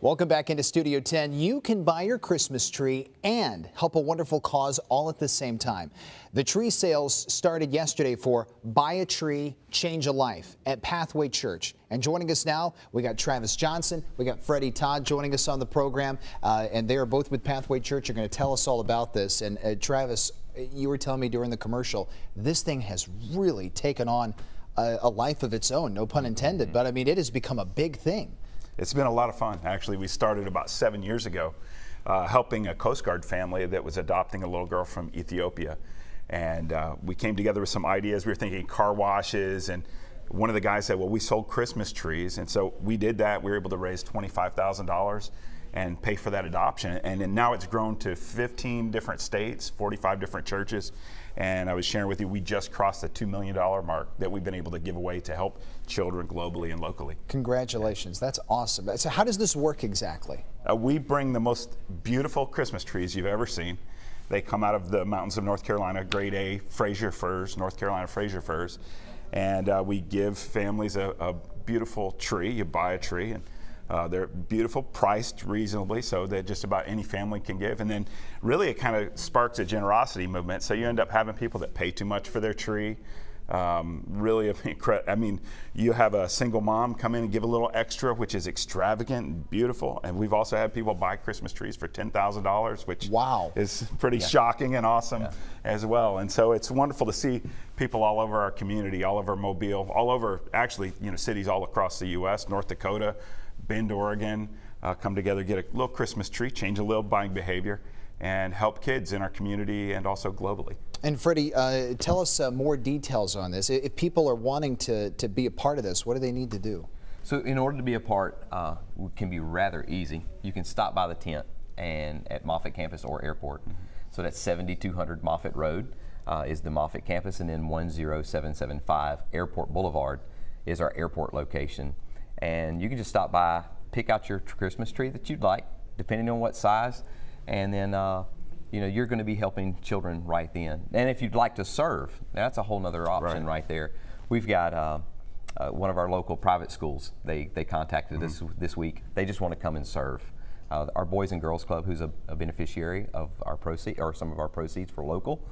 Welcome back into Studio 10. You can buy your Christmas tree and help a wonderful cause all at the same time. The tree sales started yesterday for Buy a Tree, Change a Life at Pathway Church. And joining us now, we got Travis Johnson, we got Freddie Todd joining us on the program, and they are both with Pathway Church. You're going to tell us all about this. And Travis, you were telling me during the commercial, this thing has really taken on a life of its own, no pun intended, but I mean, it has become a big thing. It's been a lot of fun. Actually, we started about 7 years ago helping a Coast Guard family that was adopting a little girl from Ethiopia. And we came together with some ideas. We were thinking car washes, and one of the guys said, well, we sold Christmas trees. And so we did that. We were able to raise $25,000 and pay for that adoption. And then now it's grown to 15 different states, 45 different churches. And I was sharing with you, we just crossed the $2 million mark that we've been able to give away to help children globally and locally. Congratulations, that's awesome. So how does this work exactly? We bring the most beautiful Christmas trees you've ever seen. They come out of the mountains of North Carolina, grade A Fraser firs, North Carolina Fraser firs. And we give families a beautiful tree. You buy a tree, and they're beautiful, priced reasonably, so that just about any family can give. And then really it kind of sparks a generosity movement. So you end up having people that pay too much for their tree. Really, I mean, you have a single mom come in and give a little extra, which is extravagant and beautiful. And we've also had people buy Christmas trees for $10,000, which is pretty shocking and awesome as well. And so it's wonderful to see people all over our community, all over Mobile, all over, actually, cities all across the U.S., North Dakota, Bend, Oregon, come together, get a little Christmas tree, change a little buying behavior, and help kids in our community and also globally. And Freddie, tell us more details on this. If people are wanting to be a part of this, what do they need to do? So in order to be a part, it can be rather easy. You can stop by the tent and at Moffett campus or airport. So that's 7200 Moffett Road is the Moffett campus, and then 10775 Airport Boulevard is our airport location. And you can just stop by, pick out your Christmas tree that you'd like, depending on what size, and then you're going to be helping children right then. And if you'd like to serve, that's a whole nother option right there. We've got one of our local private schools. They contacted us this week. They just want to come and serve. Our Boys and Girls Club, who's a beneficiary of our proceeds, or some of our proceeds for local,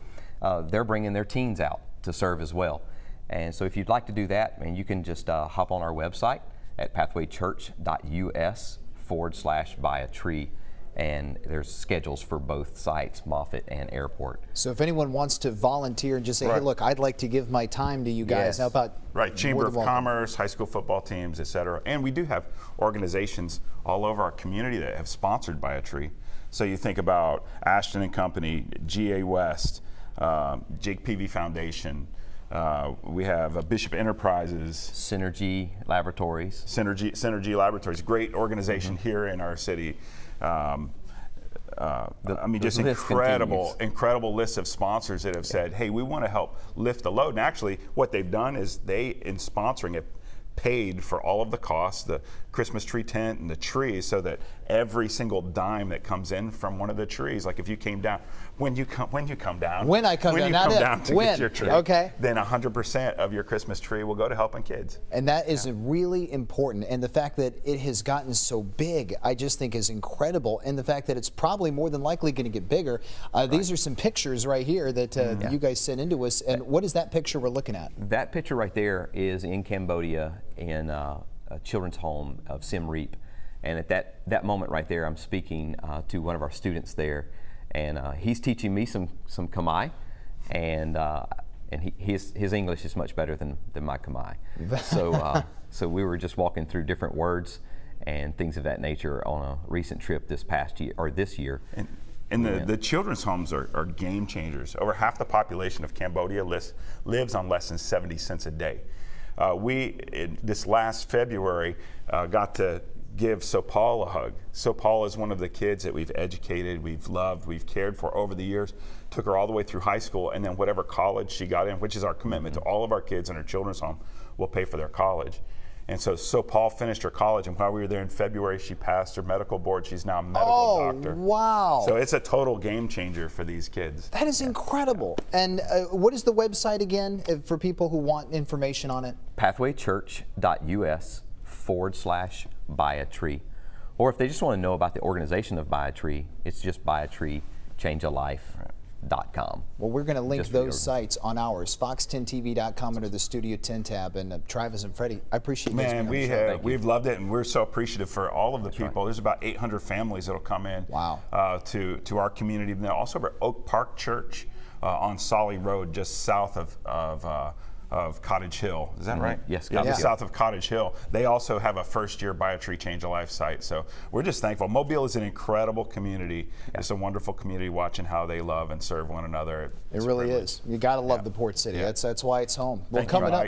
they're bringing their teens out to serve as well. And so if you'd like to do that, you can just hop on our website at pathwaychurch.us/buy-a-tree, and there's schedules for both sites, Moffett and Airport. So if anyone wants to volunteer and just say, hey, look, I'd like to give my time to you guys, how about Chamber of Commerce, high school football teams, etc. And we do have organizations all over our community that have sponsored Buy a Tree. So you think about Ashton and Company, GA West, Jake Peavy Foundation. We have Bishop Enterprises, Synergy Laboratories. Synergy Laboratories, great organization here in our city. Just incredible list of sponsors that have said, hey, we want to help lift the load. And actually, what they've done is in sponsoring it, paid for all of the costs, the Christmas tree tent and the trees, so that every single dime that comes in from one of the trees, like if you came down, when you come down to get your tree, then 100% of your Christmas tree will go to helping kids. And that is really important. And the fact that it has gotten so big, I just think is incredible. And the fact that it's probably more than likely going to get bigger. These are some pictures right here that you guys sent into us. And what is that picture we're looking at? That picture right there is in Cambodia, in a children's home of Siem Reap. And at that moment right there, I'm speaking to one of our students there, and he's teaching me some Khmer, and his English is much better than my Khmer. So we were just walking through different words and things of that nature on a recent trip this past year, or this year. And the children's homes are game changers. Over half the population of Cambodia lives on less than 70 cents a day. This last February, got to give Sopal a hug. Sopal is one of the kids that we've educated, we've loved, we've cared for over the years. Took her all the way through high school, and then whatever college she got in, which is our commitment to all of our kids in our children's home, we'll pay for their college. And so Sopal finished her college, and while we were there in February, she passed her medical board. She's now a medical doctor. Wow. So it's a total game changer for these kids. That is incredible. And what is the website again for people who want information on it? Pathwaychurch.us/buy-a-tree. Or if they just want to know about the organization of Buy a Tree, it's just buyatreechangealife.com. Well, we're going to link Just for the those sites on ours, fox10tv.com under the Studio 10 tab. And Travis and Freddie, I appreciate you guys being Man, on the show. we've loved it, and we're so appreciative for all of the people. There's about 800 families that'll come in Wow. to our community. And then also at Oak Park Church on Solly Road, just south of Cottage Hill. Is that right? Yes, Yeah, Cottage just Hill. south of Cottage Hill. They also have a first-year Buy a Tree, Change a Life site. So we're just thankful. Mobile is an incredible community. It's a wonderful community, watching how they love and serve one another. It really is. You got to love the Port City. Yeah. That's why it's home. Well, Thank you, coming up.